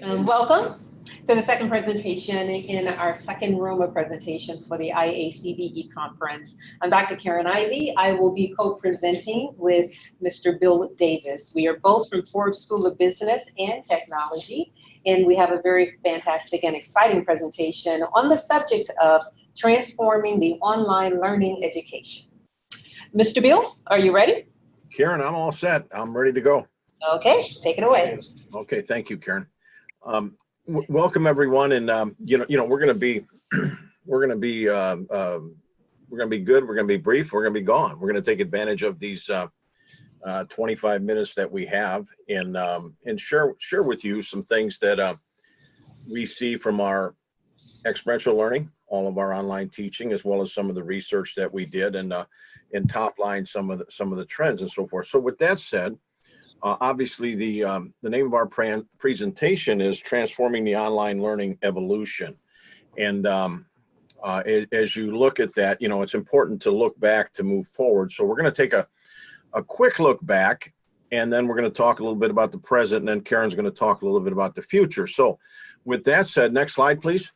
Welcome to the second presentation in our second room of presentations for the IACBE conference. I'm Dr. Karen Ivey. I will be co-presenting with Mr. Bill Davis. We are both from Forbes School of Business and Technology, and we have a very fantastic and exciting presentation on the subject of transforming the online learning education. Mr. Bill, are you ready? Karen, I'm all set. I'm ready to go. Okay, take it away. Okay, thank you, Karen. Welcome everyone, and we're going to be good. We're going to be brief. We're going to be gone. We're going to take advantage of these 25 minutes that we have, and share with you some things that we see from our experiential learning, all of our online teaching, as well as some of the research that we did, and top line some of the trends and so forth. So with that said, obviously the name of our presentation is Transforming the Online Learning Evolution. And as you look at that, it's important to look back to move forward. So we're going to take a quick look back, and then we're going to talk a little bit about the present, and then Karen's going to talk a little bit about the future. So with that said, next slide, please.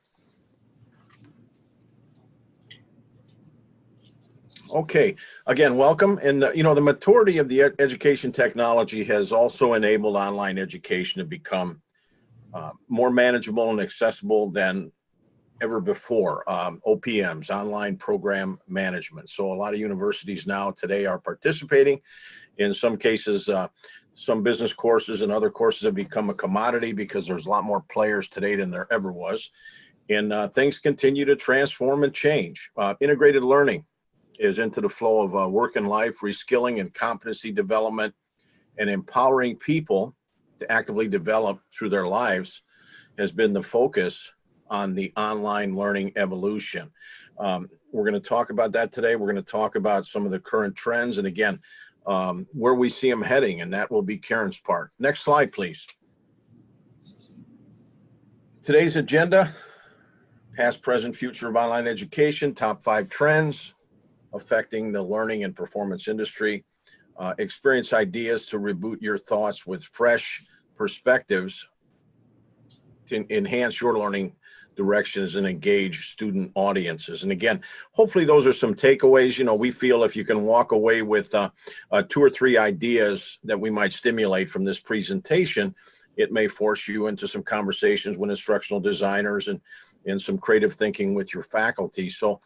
Okay, again, welcome. And the maturity of the education technology has also enabled online education to become more manageable and accessible than ever before. OPMs, online program management. So a lot of universities now today are participating. In some cases, some business courses and other courses have become a commodity because there's a lot more players today than there ever was. And things continue to transform and change. Integrated learning is into the flow of work and life, reskilling and competency development, and empowering people to actively develop through their lives has been the focus on the online learning evolution. We're going to talk about that today. We're going to talk about some of the current trends, and again, where we see them heading, and that will be Karen's part. Next slide, please. Today's agenda: past, present, future of online education, top 5 trends affecting the learning and performance industry, experience ideas to reboot your thoughts with fresh perspectives to enhance your learning directions and engage student audiences. And again, hopefully those are some takeaways. We feel if you can walk away with 2 or 3 ideas that we might stimulate from this presentation, it may force you into some conversations with instructional designers and some creative thinking with your faculty. So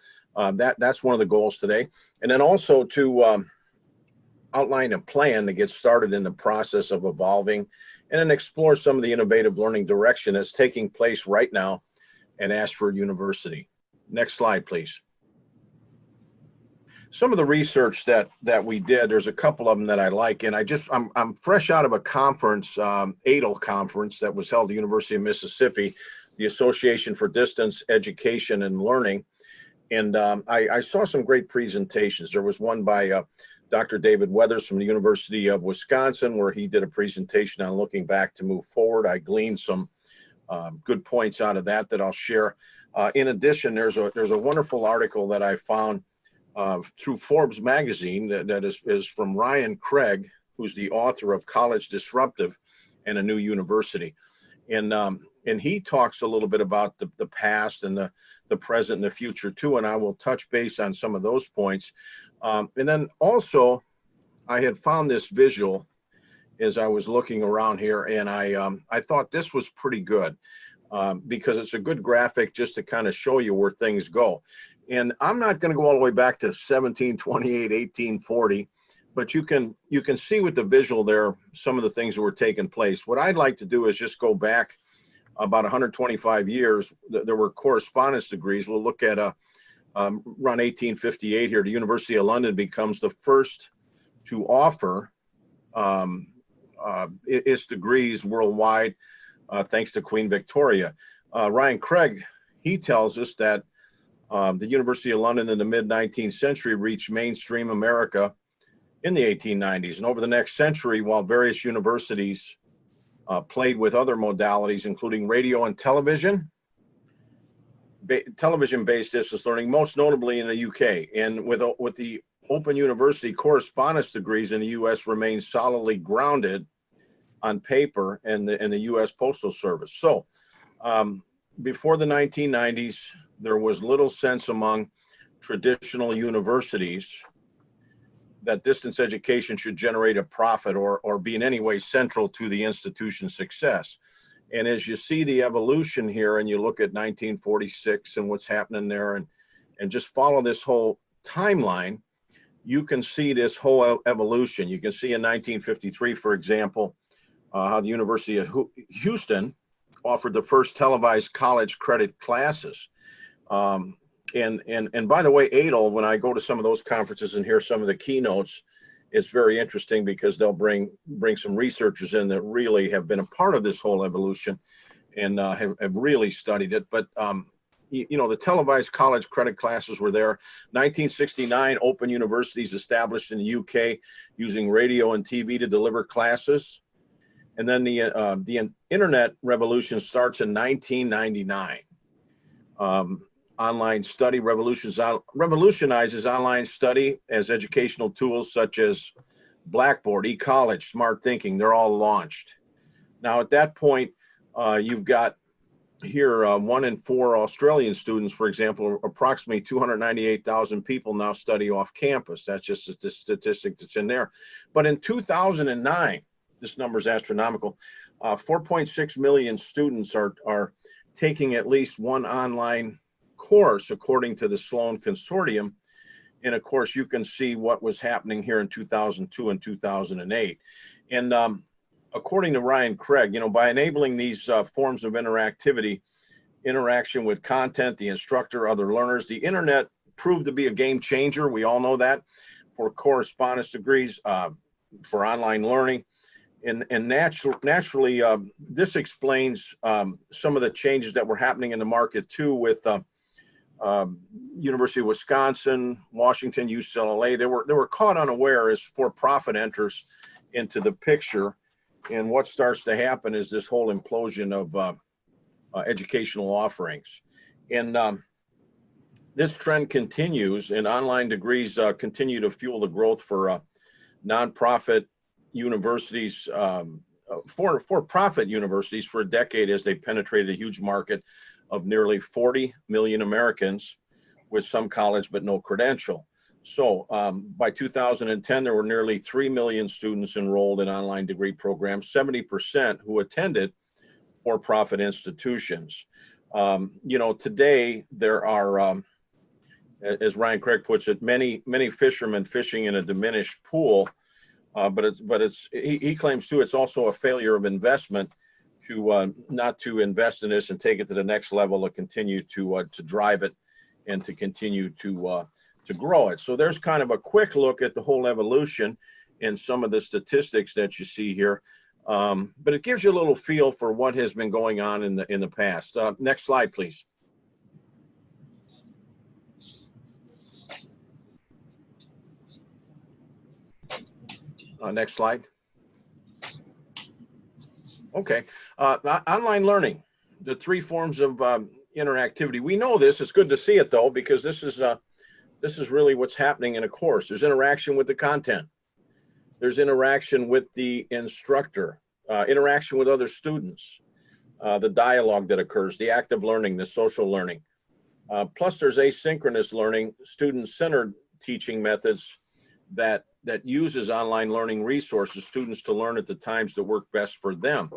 that's one of the goals today. And then also to outline a plan to get started in the process of evolving, and then explore some of the innovative learning direction that's taking place right now at Ashford University. Next slide, please. Some of the research that we did, there's a couple of them that I like, and I'm fresh out of a conference, ADL conference that was held at the University of Mississippi, the Association for Distance Education and Learning. And I saw some great presentations. There was one by Dr. David Weathers from the University of Wisconsin, where he did a presentation on looking back to move forward. I gleaned some good points out of that I'll share. In addition, there's a wonderful article that I found through Forbes magazine that is from Ryan Craig, who's the author of College Disruptive and a New University. And he talks a little bit about the past and the present and the future too, and I will touch base on some of those points. And then also, I had found this visual as I was looking around here, and I thought this was pretty good because it's a good graphic just to kind of show you where things go. And I'm not going to go all the way back to 1728, 1840, but you can see with the visual there some of the things that were taking place. What I'd like to do is just go back about 125 years. There were correspondence degrees. We'll look at around 1858 here. The University of London becomes the first to offer its degrees worldwide, thanks to Queen Victoria. Ryan Craig, he tells us that the University of London in the mid-19th century reached mainstream America in the 1890s. And over the next century, while various universities played with other modalities, including radio and television-based distance learning, most notably in the UK. And with the Open University correspondence degrees in the US remain solidly grounded on paper and the U.S. Postal Service. So before the 1990s, there was little sense among traditional universities that distance education should generate a profit or be in any way central to the institution's success. And as you see the evolution here, and you look at 1946 and what's happening there, and just follow this whole timeline, you can see this whole evolution. You can see in 1953, for example, how the University of Houston offered the first televised college credit classes. And by the way, ADL, when I go to some of those conferences and hear some of the keynotes, it's very interesting because they'll bring some researchers in that really have been a part of this whole evolution and have really studied it. But you know, the televised college credit classes were there. 1969, open universities established in the UK using radio and TV to deliver classes. And then the internet revolution starts in 1999. Online study revolutionizes online study as educational tools such as Blackboard, eCollege, Smart Thinking. They're all launched. Now, at that point, you've got here 1 in 4 Australian students, for example, approximately 298,000 people now study off campus. That's just the statistic that's in there. But in 2009, this number is astronomical. 4.6 million students are taking at least one online course, according to the Sloan Consortium. And of course, you can see what was happening here in 2002 and 2008. And according to Ryan Craig, you know, by enabling these forms of interactivity, interaction with content, the instructor, other learners, the internet proved to be a game changer. We all know that for correspondence degrees, for online learning. And naturally, this explains some of the changes that were happening in the market too with University of Wisconsin, Washington, UCLA. They were caught unaware as for-profit enters into the picture. And what starts to happen is this whole implosion of educational offerings. And this trend continues, and online degrees continue to fuel the growth for nonprofit universities, for-profit universities for a decade as they penetrated a huge market of nearly 40 million Americans with some college but no credential. So by 2010, there were nearly 3 million students enrolled in online degree programs, 70% who attended for-profit institutions. You know, today there are, as Ryan Craig puts it, many fishermen fishing in a diminished pool. But he claims too, it's also a failure of investment to not to invest in this and take it to the next level, to continue to drive it and to continue to grow it. So there's kind of a quick look at the whole evolution and some of the statistics that you see here. But it gives you a little feel for what has been going on in the past. Next slide, please. Next slide. Okay, online learning, the 3 forms of interactivity. We know this. It's good to see it though, because this is really what's happening in a course. There's interaction with the content. There's interaction with the instructor, interaction with other students, the dialogue that occurs, the active learning, the social learning. Plus there's asynchronous learning, student-centered teaching methods that uses online learning resources, students to learn at the times that work best for them.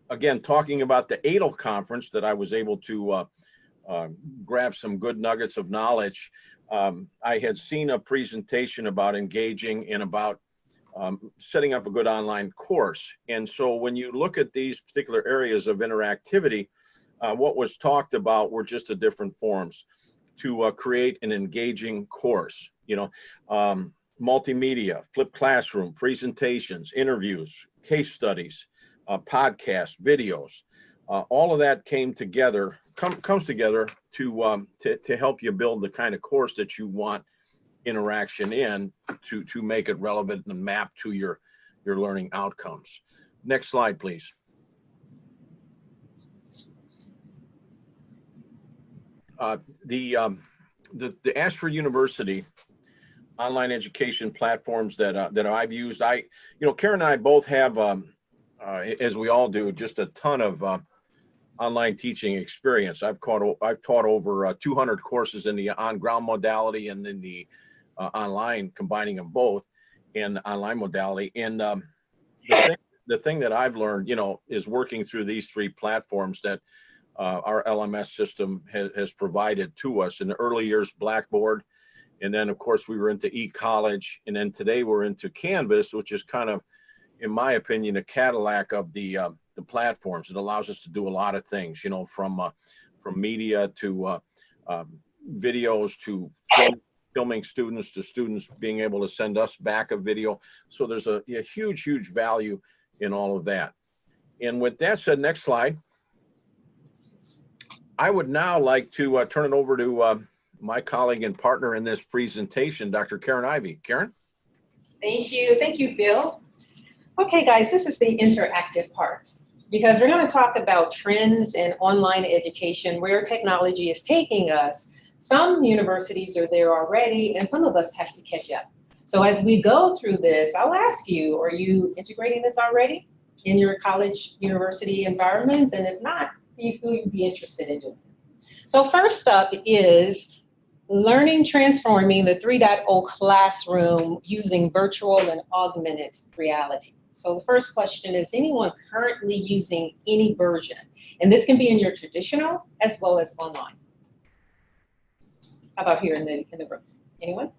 Again, talking about the IACBE conference that I was able to grab some good nuggets of knowledge. I had seen a presentation about engaging and about setting up a good online course. And so when you look at these particular areas of interactivity, what was talked about were just the different forms to create an engaging course. You know, multimedia, flipped classroom, presentations, interviews, case studies, podcasts, videos. All of that comes together to help you build the kind of course that you want interaction in to make it relevant and map to your learning outcomes. Next slide, please. The Ashford University online education platforms that I've used. Karen and I both have, as we all do, just a ton of online teaching experience. I've taught over 200 courses in the on-ground modality and in the online, combining them both in the online modality. And the thing that I've learned, is working through these three platforms that our LMS system has provided to us. In the early years, Blackboard, and then of course we were into eCollege, and then today we're into Canvas, which is kind of, in my opinion, a Cadillac of the platforms. It allows us to do a lot of things, from media to videos to filming students, to students being able to send us back a video. So there's a huge value in all of that. And with that said, next slide. I would now like to turn it over to my colleague and partner in this presentation, Dr. Karen Ivey. Karen? Thank you, Bill. Okay, guys, this is the interactive part, because we're going to talk about trends in online education, where technology is taking us. Some universities are there already, and some of us have to catch up. So as we go through this, I'll ask you, are you integrating this already in your college, university environments? And if not, do you feel you'd be interested in doing it? So first up is learning transforming the 3.0 classroom using virtual and augmented reality. So the first question is anyone currently using any version? And this can be in your traditional as well as online. How about here in the room? Anyone?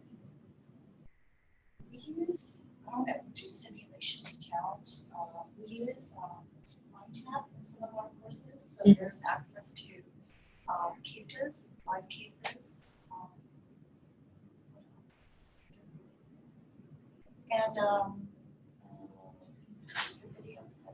We use, I don't know, do simulations count? We use MindTap in some of our courses, so there's access to cases, live cases, and the videos.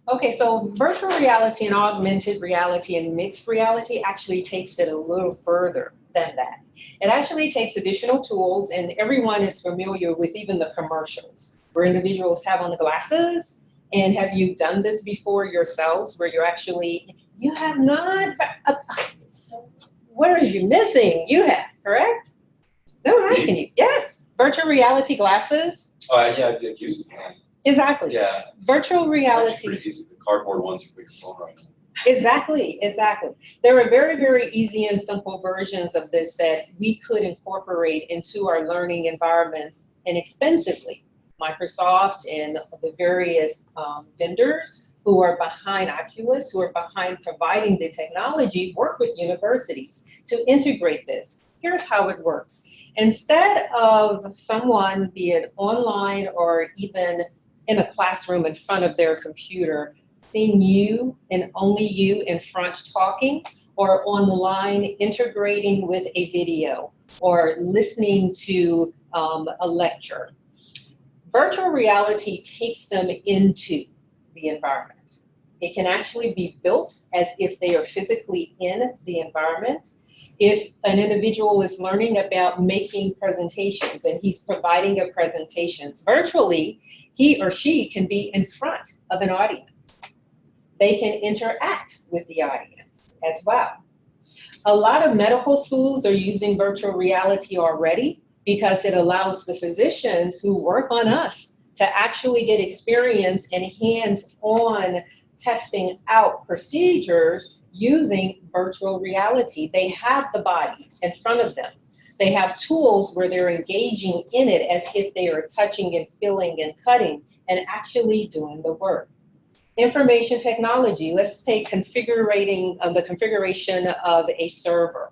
Okay, so virtual reality and augmented reality and mixed reality actually takes it a little further than that. It actually takes additional tools, and everyone is familiar with even the commercials where individuals have on the glasses. And have you done this before yourselves, where you have not? So what are you missing? You have, correct? No, I'm asking you. Yes, virtual reality glasses. Yeah, I did use it. Exactly. Yeah. Virtual reality. It's pretty easy. The cardboard ones you put your phone right on. Exactly. There are very easy and simple versions of this that we could incorporate into our learning environments inexpensively. Microsoft and the various vendors who are behind Oculus, who are behind providing the technology, work with universities to integrate this. Here's how it works. Instead of someone, be it online or even in a classroom in front of their computer, seeing you and only you in front talking, or on the line integrating with a video or listening to a lecture. Virtual reality takes them into the environment. It can actually be built as if they are physically in the environment. If an individual is learning about making presentations and he's providing a presentation virtually, he or she can be in front of an audience. They can interact with the audience as well. A lot of medical schools are using virtual reality already because it allows the physicians who work on us to actually get experience and hands-on testing out procedures using virtual reality. They have the body in front of them. They have tools where they're engaging in it as if they are touching and feeling and cutting and actually doing the work. Information technology, let's take the configuration of a server.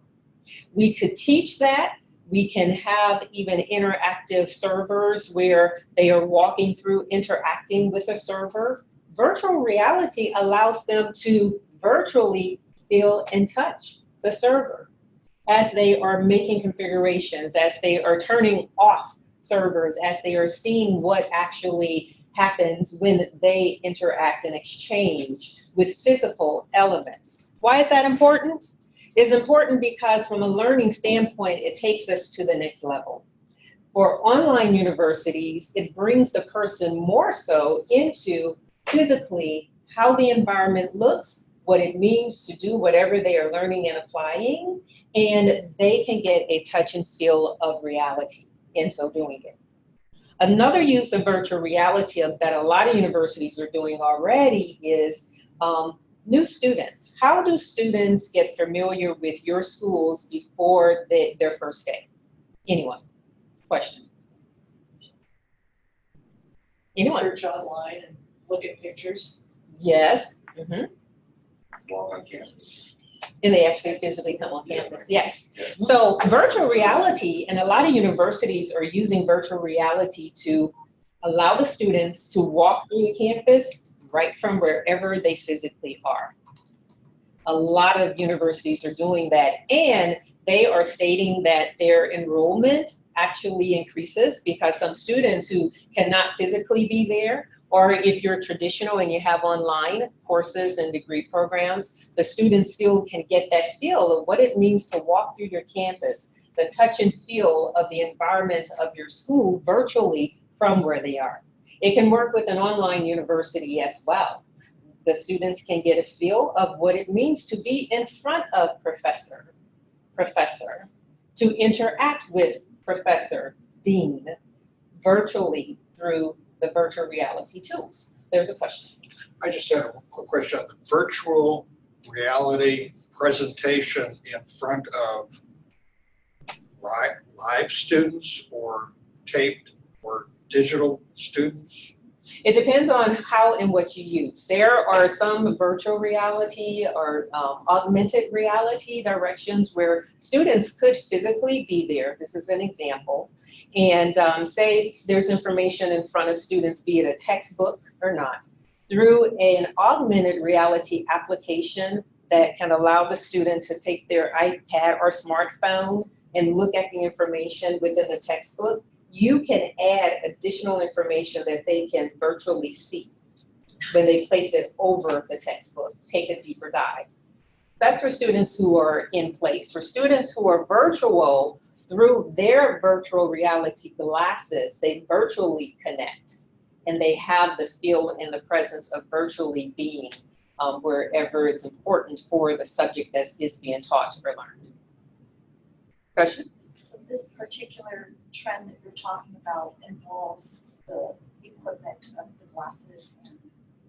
We could teach that. We can have even interactive servers where they are walking through interacting with a server. Virtual reality allows them to virtually feel and touch the server as they are making configurations, as they are turning off servers, as they are seeing what actually happens when they interact and exchange with physical elements. Why is that important? It's important because from a learning standpoint, it takes us to the next level. For online universities, it brings the person more so into physically how the environment looks, what it means to do whatever they are learning and applying, and they can get a touch and feel of reality in so doing it. Another use of virtual reality that a lot of universities are doing already is new students. How do students get familiar with your schools before their first day? Anyone? Question? Anyone? Search online and look at pictures. Yes. Walk on campus. And they actually physically come on campus, yes. Yeah. So virtual reality, and a lot of universities are using virtual reality to allow the students to walk through the campus right from wherever they physically are. A lot of universities are doing that, and they are stating that their enrollment actually increases because some students who cannot physically be there, or if you're traditional and you have online courses and degree programs, the students still can get that feel of what it means to walk through your campus, the touch and feel of the environment of your school virtually from where they are. It can work with an online university as well. The students can get a feel of what it means to be in front of professor, to interact with professor, dean, virtually through the virtual reality tools. There's a question. I just had a quick question on the virtual reality presentation in front of live students or taped or digital students. It depends on how and what you use. There are some virtual reality or augmented reality directions where students could physically be there. This is an example. And say there's information in front of students, be it a textbook or not, through an augmented reality application that can allow the student to take their iPad or smartphone and look at the information within the textbook. You can add additional information that they can virtually see when they place it over the textbook, take a deeper dive. That's for students who are in place. For students who are virtual, through their virtual reality glasses, they virtually connect and they have the feel and the presence of virtually being wherever it's important for the subject that is being taught or learned. Question? So this particular trend that you're talking about involves the equipment of the glasses and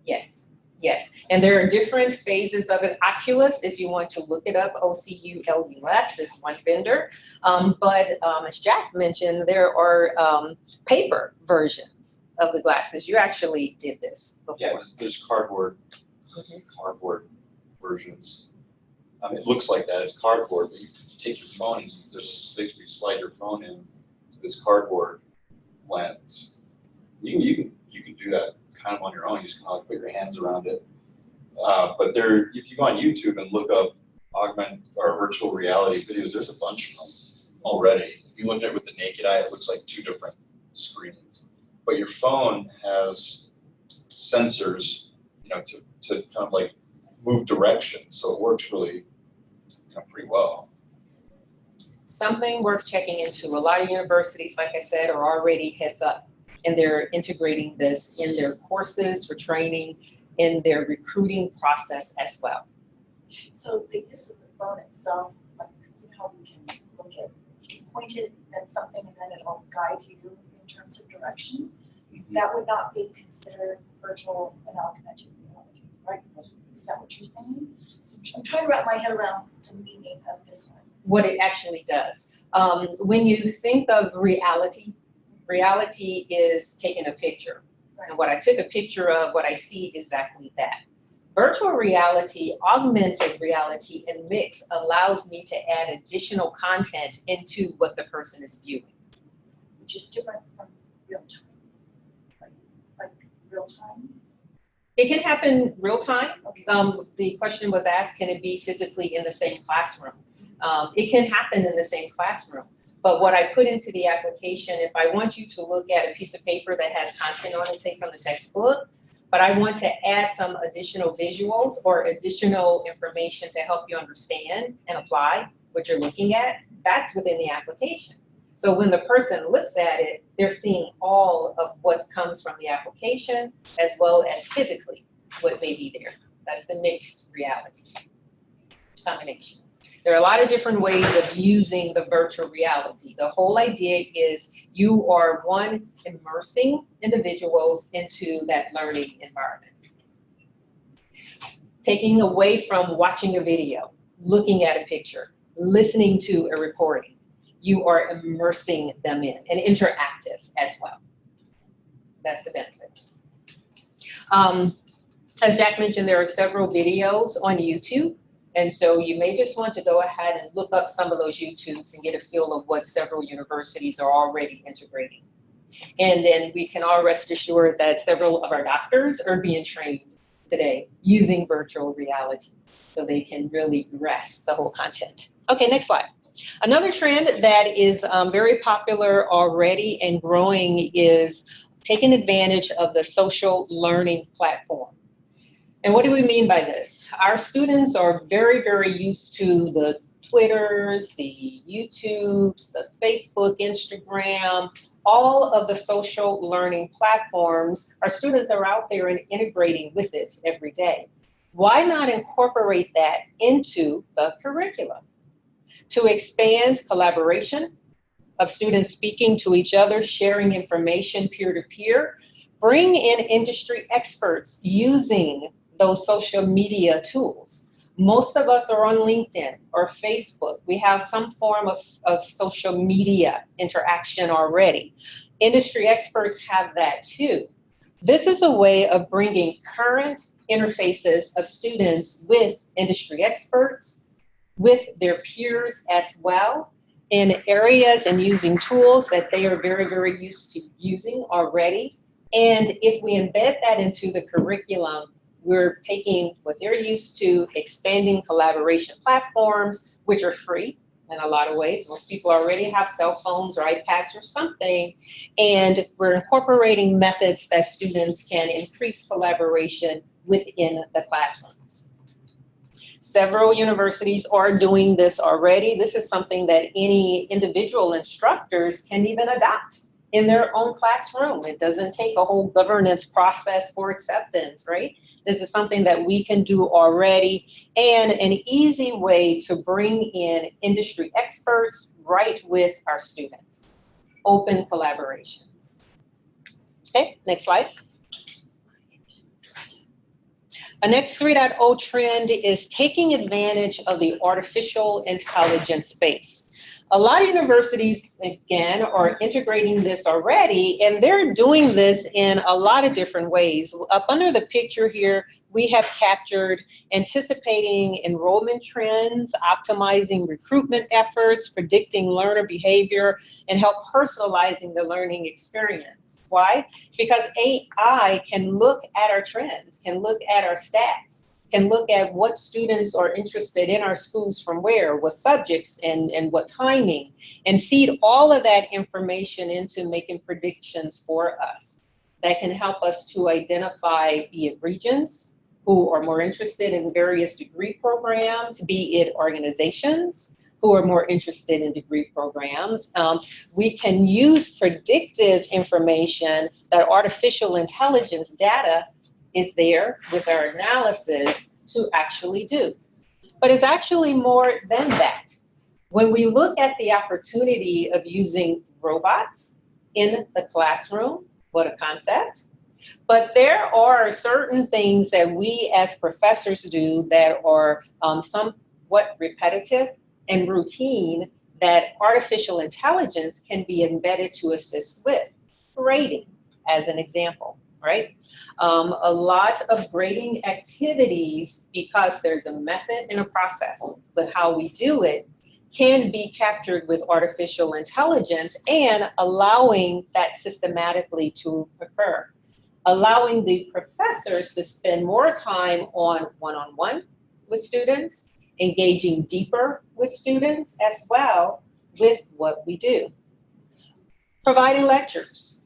Yes, yes. And there are different phases of it. Oculus, if you want to look it up, OCULUS is one vendor. But as Jack mentioned, there are paper versions of the glasses. You actually did this before. Yeah, there's cardboard versions. I mean, it looks like that, it's cardboard, but you take your phone and there's a space where you slide your phone in to this cardboard lens. You can do that kind of on your own. You just kind of like put your hands around it. But there, if you go on YouTube and look up augmented or virtual reality videos, there's a bunch of them already. If you look at it with the naked eye, it looks like two different screens. But your phone has sensors, you know, to kind of like move direction, so it works really, pretty well. Something worth checking into. A lot of universities, like I said, are already heads up, and they're integrating this in their courses for training, in their recruiting process as well. so the use of the phone itself, like how we can look at, you can point it at something and then it'll guide you in terms of direction. That would not be considered virtual and augmented reality, right? Is that what you're saying? So I'm trying to wrap my head around the meaning of this one. What it actually does. When you think of reality, reality is taking a picture. Right. And what I took a picture of, what I see, exactly that. Virtual reality, augmented reality, and mix allows me to add additional content into what the person is viewing. Which is different from real time. Right? Like real time? It can happen real time. Okay. The question was asked, can it be physically in the same classroom? It can happen in the same classroom. But what I put into the application, if I want you to look at a piece of paper that has content on it, say from the textbook, but I want to add some additional visuals or additional information to help you understand and apply what you're looking at, that's within the application. So when the person looks at it, they're seeing all of what comes from the application as well as physically what may be there. That's the mixed reality combination. There are a lot of different ways of using the virtual reality. The whole idea is you are immersing individuals into that learning environment. Taking away from watching a video, looking at a picture, listening to a recording, you are immersing them in and interactive as well. That's the benefit. As Jack mentioned, there are several videos on YouTube. And so you may just want to go ahead and look up some of those YouTubes and get a feel of what several universities are already integrating. And then we can all rest assured that several of our doctors are being trained today using virtual reality so they can really grasp the whole content. Okay, next slide. Another trend that is very popular already and growing is taking advantage of the social learning platform. And what do we mean by this? Our students are very, very used to the Twitters, the YouTubes, the Facebook, Instagram, all of the social learning platforms. Our students are out there and integrating with it every day. Why not incorporate that into the curriculum to expand collaboration of students speaking to each other, sharing information peer-to-peer, bring in industry experts using those social media tools. Most of us are on LinkedIn or Facebook. We have some form of social media interaction already. Industry experts have that too. This is a way of bringing current interfaces of students with industry experts, with their peers as well, in areas and using tools that they are very, very used to using already. And if we embed that into the curriculum, we're taking what they're used to, expanding collaboration platforms, which are free in a lot of ways. Most people already have cell phones or iPads or something, and we're incorporating methods that students can increase collaboration within the classrooms. Several universities are doing this already. This is something that any individual instructors can even adopt in their own classroom. It doesn't take a whole governance process for acceptance, right? This is something that we can do already, and an easy way to bring in industry experts right with our students. Open collaborations. Okay, next slide. A next 3.0 trend is taking advantage of the artificial intelligence space. A lot of universities, again, are integrating this already, and they're doing this in a lot of different ways. Up under the picture here, we have captured anticipating enrollment trends, optimizing recruitment efforts, predicting learner behavior, and help personalizing the learning experience. Why? Because AI can look at our trends, can look at our stats, can look at what students are interested in our schools from where, what subjects, and what timing, and feed all of that information into making predictions for us. That can help us to identify, be it regions who are more interested in various degree programs, be it organizations who are more interested in degree programs. We can use predictive information that artificial intelligence data is there with our analysis to actually do. But it's actually more than that. When we look at the opportunity of using robots in the classroom, what a concept. But there are certain things that we as professors do that are somewhat repetitive and routine that artificial intelligence can be embedded to assist with. Grading, as an example, right? A lot of grading activities, because there's a method and a process with how we do it, can be captured with artificial intelligence and allowing that systematically to occur. Allowing the professors to spend more time on one-on-one with students, engaging deeper with students as well with what we do. Providing lectures.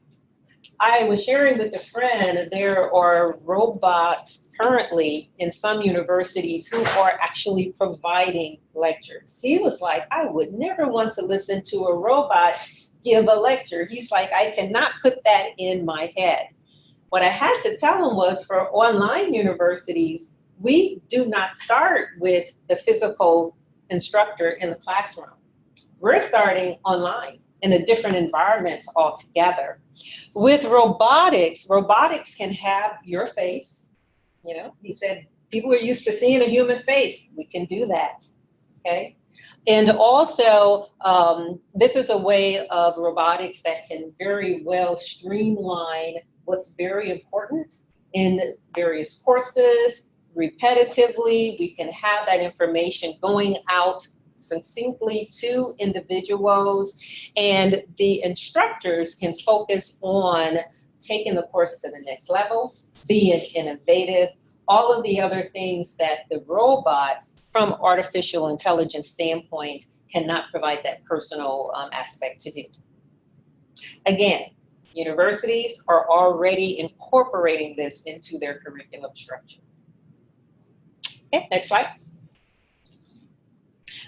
I was sharing with a friend, there are robots currently in some universities who are actually providing lectures. He was like, I would never want to listen to a robot give a lecture. He's like, I cannot put that in my head. What I had to tell him was, for online universities, we do not start with the physical instructor in the classroom. We're starting online in a different environment altogether. With robotics, robotics can have your face. You know, he said people are used to seeing a human face. We can do that, okay? And also, this is a way of robotics that can very well streamline what's very important in various courses repetitively. We can have that information going out succinctly to individuals, and the instructors can focus on taking the course to the next level, being innovative, all of the other things that the robot from artificial intelligence standpoint cannot provide that personal aspect to do. Again, universities are already incorporating this into their curriculum structure. Okay, next slide.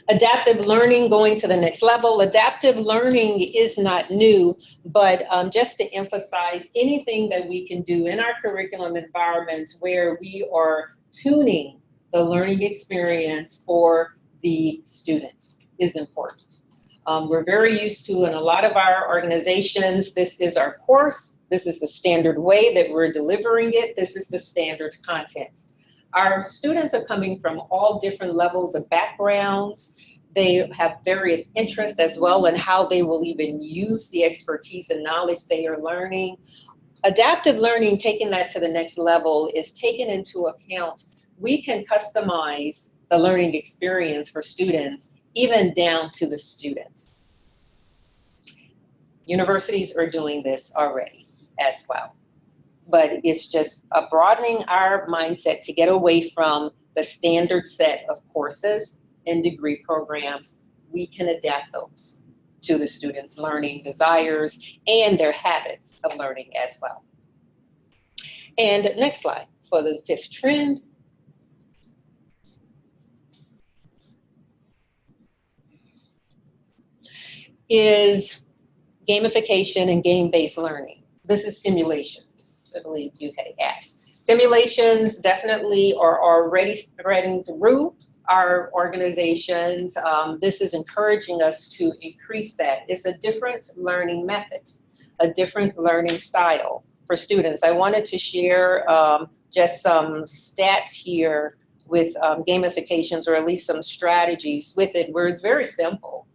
Adaptive learning going to the next level. Adaptive learning is not new, but just to emphasize, anything that we can do in our curriculum environments where we are tuning the learning experience for the student is important. We're very used to, in a lot of our organizations, this is our course, this is the standard way that we're delivering it, this is the standard content. Our students are coming from all different levels of backgrounds. They have various interests as well in how they will even use the expertise and knowledge they are learning. Adaptive learning, taking that to the next level, is taken into account. We can customize the learning experience for students, even down to the student. Universities are doing this already as well. But it's just broadening our mindset to get away from the standard set of courses and degree programs. We can adapt those to the students' learning desires and their habits of learning as well. And next slide for the fifth trend. Is gamification and game-based learning. This is simulations, I believe you had asked. Simulations definitely are already spreading through our organizations. This is encouraging us to increase that. It's a different learning method, a different learning style for students. I wanted to share just some stats here with gamifications, or at least some strategies with it, where it's very simple.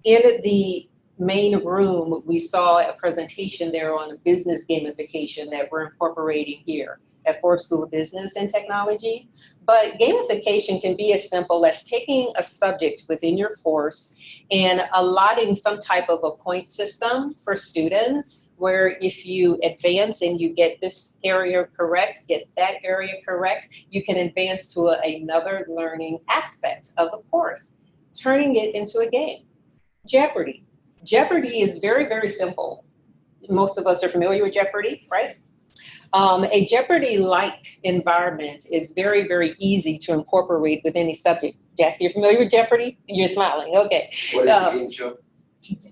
In the main room, we saw a presentation there on business gamification that we're incorporating here at Forbes School of Business and Technology. But gamification can be as simple as taking a subject within your course and allotting some type of a point system for students, where if you advance and you get this area correct, get that area correct, you can advance to another learning aspect of the course, turning it into a game. Jeopardy. Jeopardy is very, very simple. Most of us are familiar with Jeopardy, right? A Jeopardy-like environment is very, very easy to incorporate with any subject. Jack, you're familiar with Jeopardy? You're smiling, okay. What is the game show?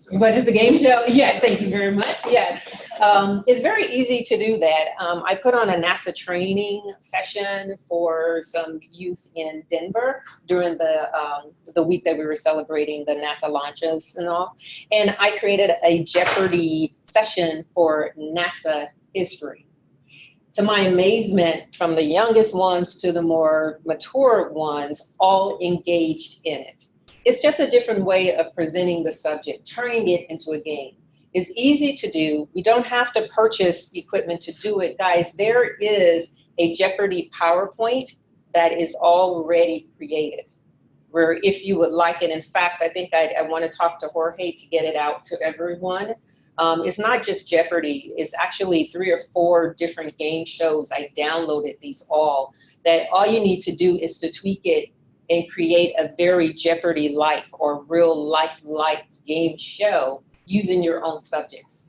What is the game show? Yeah, thank you very much, yes. It's very easy to do that. I put on a NASA training session for some youth in Denver during the week that we were celebrating the NASA launches and all. And I created a Jeopardy session for NASA history. To my amazement, from the youngest ones to the more mature ones, all engaged in it. It's just a different way of presenting the subject, turning it into a game. It's easy to do. We don't have to purchase equipment to do it. Guys, there is a Jeopardy PowerPoint that is already created, where if you would like it, in fact, I think I want to talk to Jorge to get it out to everyone. It's not just Jeopardy, it's actually 3 or 4 different game shows. I downloaded these all, that all you need to do is to tweak it and create a very Jeopardy-like or real life-like game show using your own subjects.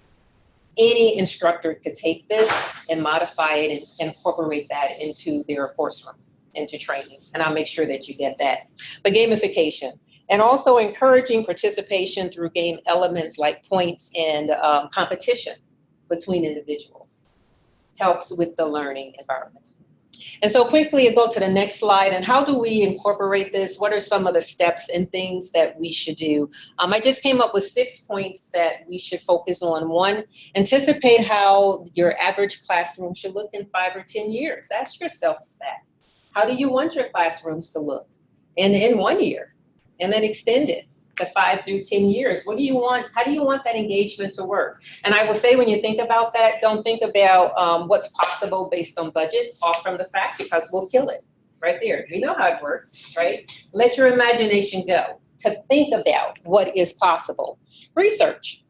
Any instructor could take this and modify it and incorporate that into their course room, into training, and I'll make sure that you get that. But gamification, and also encouraging participation through game elements like points and competition between individuals helps with the learning environment. And so quickly, I'll go to the next slide. And how do we incorporate this? What are some of the steps and things that we should do? I just came up with 6 points that we should focus on. 1, anticipate how your average classroom should look in 5 or 10 years. Ask yourself that. How do you want your classrooms to look in 1 year? And then extend it to 5 through 10 years. What do you want? How do you want that engagement to work? And I will say, when you think about that, don't think about what's possible based on budget, off from the fact, because we'll kill it right there. We know how it works, right? Let your imagination go to think about what is possible. Research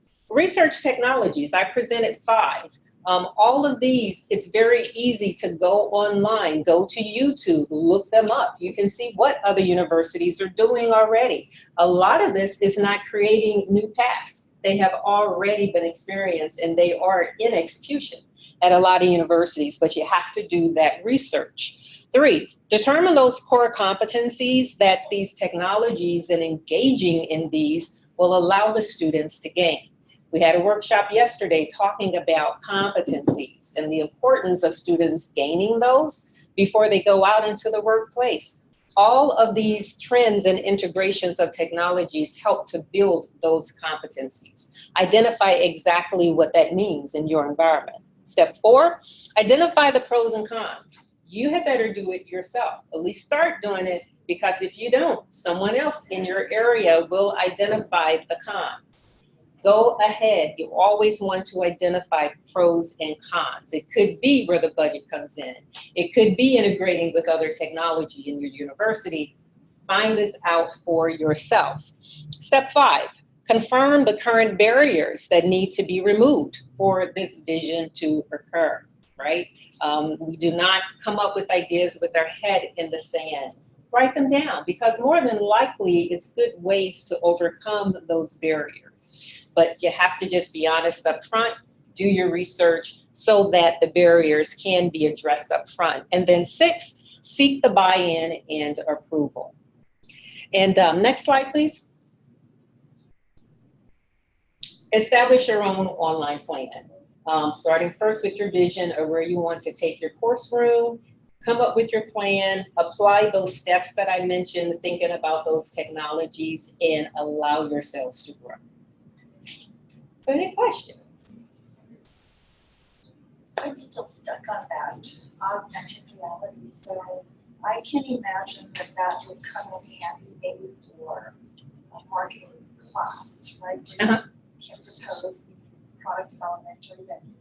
technologies. I presented 5. All of these, it's very easy to go online, go to YouTube, look them up. You can see what other universities are doing already. A lot of this is not creating new paths. They have already been experienced and they are in execution at a lot of universities, but you have to do that research. 3, determine those core competencies that these technologies and engaging in these will allow the students to gain. We had a workshop yesterday talking about competencies and the importance of students gaining those before they go out into the workplace. All of these trends and integrations of technologies help to build those competencies. Identify exactly what that means in your environment. Step 4, identify the pros and cons. You had better do it yourself. At least start doing it, because if you don't, someone else in your area will identify the cons. Go ahead. You always want to identify pros and cons. It could be where the budget comes in. It could be integrating with other technology in your university. Find this out for yourself. Step 5, confirm the current barriers that need to be removed for this vision to occur, right? We do not come up with ideas with our head in the sand. Write them down, because more than likely it's good ways to overcome those barriers. But you have to just be honest up front, do your research so that the barriers can be addressed up front. And then 6, seek the buy-in and approval. And next slide, please. Establish your own online plan. Starting first with your vision of where you want to take your course room, come up with your plan, apply those steps that I mentioned, thinking about those technologies, and allow yourselves to grow. So any questions? I'm still stuck on that augmented reality. So I can imagine that that would come in handy maybe for a marketing class, right? Uh-huh. You can propose product development or even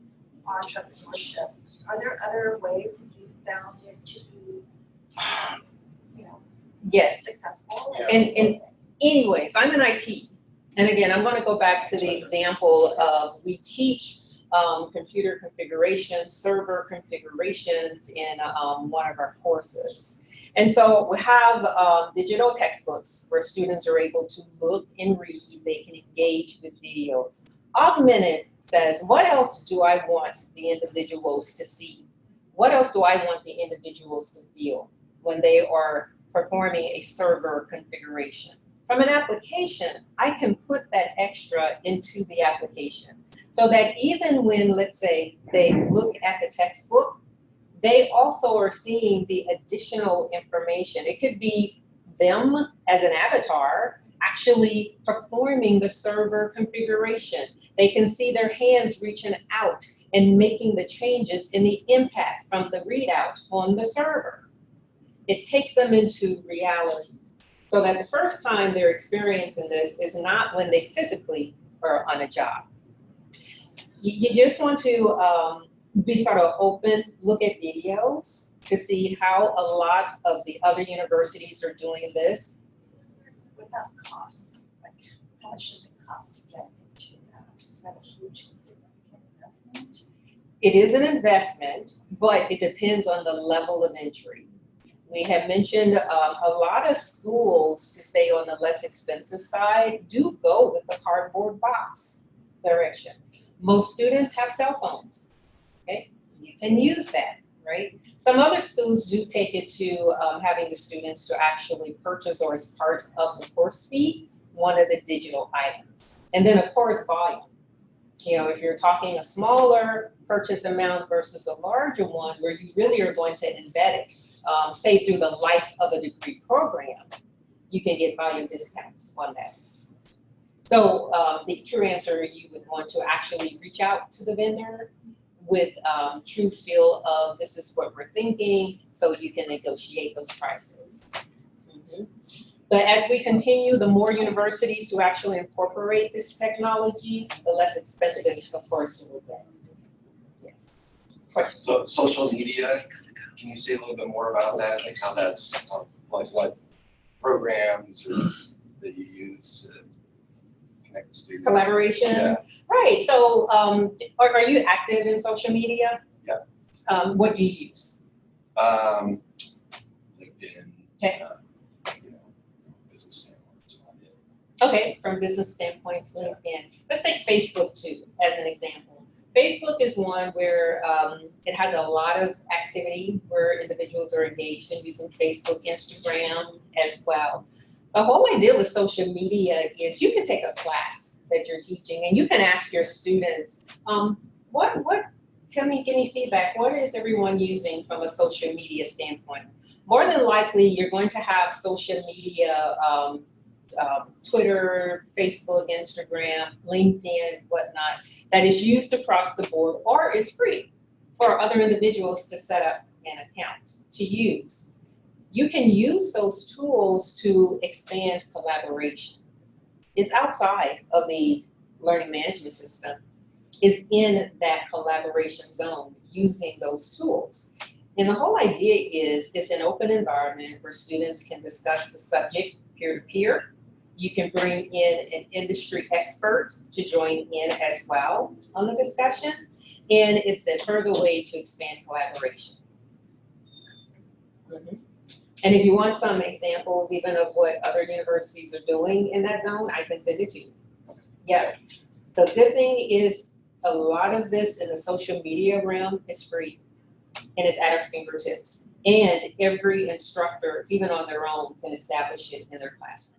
entrepreneurship. Are there other ways that you found it to be, Yes. successful? And anyways, I'm in IT. And again, I'm going to go back to the example of we teach computer configuration, server configurations in one of our courses. And so we have digital textbooks where students are able to look and read, they can engage with videos. Augmented says, what else do I want the individuals to see? What else do I want the individuals to feel when they are performing a server configuration? From an application, I can put that extra into the application so that even when, let's say, they look at the textbook, they also are seeing the additional information. It could be them as an avatar actually performing the server configuration. They can see their hands reaching out and making the changes in the impact from the readout on the server. It takes them into reality, so that the first time they're experiencing this is not when they physically are on a job. You just want to be sort of open, look at videos to see how a lot of the other universities are doing this. What about costs? Like, how much does it cost to get into that? Is that a huge and significant investment? It is an investment, but it depends on the level of entry. We have mentioned a lot of schools, to stay on the less expensive side, do go with the cardboard box direction. Most students have cell phones, okay? You can use that, right? Some other schools do take it to having the students to actually purchase, or as part of the course fee, one of the digital items. And then of course, volume. You know, if you're talking a smaller purchase amount versus a larger one where you really are going to embed it, say through the life of a degree program, you can get volume discounts on that. So the true answer, you would want to actually reach out to the vendor with true feel of this is what we're thinking, so you can negotiate those prices. But as we continue, the more universities who actually incorporate this technology, the less expensive, of course, it will get. Yes. Question? So social media, can you say a little bit more about that, like how that's, like what programs or that you use to connect the students? Collaboration? Yeah. Right, so are you active in social media? Yeah. What do you use? LinkedIn. Okay. You know, business standpoint, that's about it. Okay, from business standpoint to LinkedIn. Let's take Facebook too, as an example. Facebook is one where it has a lot of activity where individuals are engaged in using Facebook, Instagram as well. The whole idea with social media is you can take a class that you're teaching and you can ask your students, tell me, give me feedback. What is everyone using from a social media standpoint? More than likely, you're going to have social media, Twitter, Facebook, Instagram, LinkedIn, whatnot, that is used across the board or is free for other individuals to set up an account to use. You can use those tools to expand collaboration. It's outside of the learning management system. It's in that collaboration zone using those tools. And the whole idea is it's an open environment where students can discuss the subject peer-to-peer. You can bring in an industry expert to join in as well on the discussion. And it's a further way to expand collaboration. And if you want some examples even of what other universities are doing in that zone, I can send it to you. Yeah. The good thing is a lot of this in the social media realm is free and it's at our fingertips. And every instructor, even on their own, can establish it in their classroom.